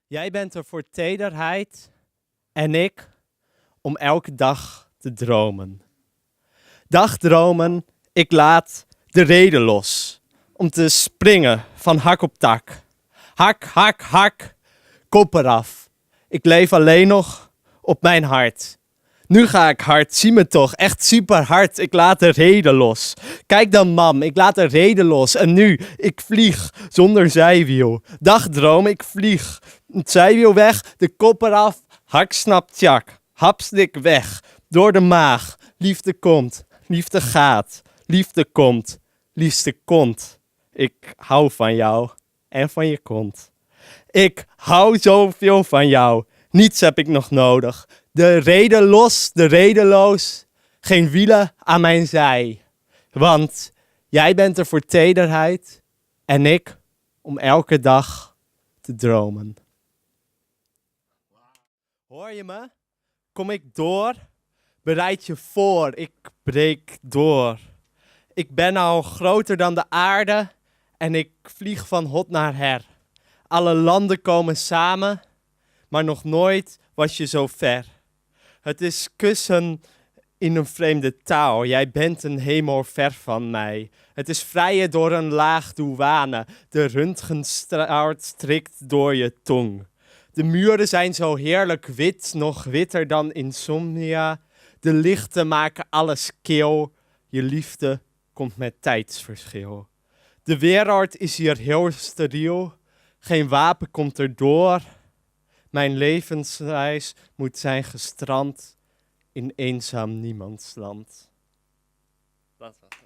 Jij bent er voor tederheid en ik om elke dag te dromen. Dagdromen, ik laat de reden los om te springen van hak op tak. Hak, hak, hak, kop eraf. Ik leef alleen nog op mijn hart. Nu ga ik hard, zie me toch, echt super hard. Ik laat de reden los. Kijk dan mam, ik laat de reden los. En nu, ik vlieg zonder zijwiel. Dagdroom, ik vlieg. Het zijwiel weg, de kop eraf. Hak snapt tjak, hapstik weg. Door de maag, liefde komt, liefde gaat. Liefde komt, liefste kont. Ik hou van jou en van je kont. Ik hou zoveel van jou. Niets heb ik nog nodig. De reden los, de redeloos. Geen wielen aan mijn zij. Want jij bent er voor tederheid. En ik om elke dag te dromen. Hoor je me? Kom ik door? Bereid je voor, ik breek door. Ik ben al groter dan de aarde. En ik vlieg van hot naar her. Alle landen komen samen. Maar nog nooit was je zo ver. Het is kussen in een vreemde taal. Jij bent een hemel ver van mij. Het is vrijen door een laag douane. De röntgenstraal strikt door je tong. De muren zijn zo heerlijk wit, nog witter dan insomnia. De lichten maken alles kil. Je liefde komt met tijdsverschil. De wereld is hier heel steriel. Geen wapen komt erdoor. Mijn levensreis moet zijn gestrand in eenzaam niemandsland. Dat was het.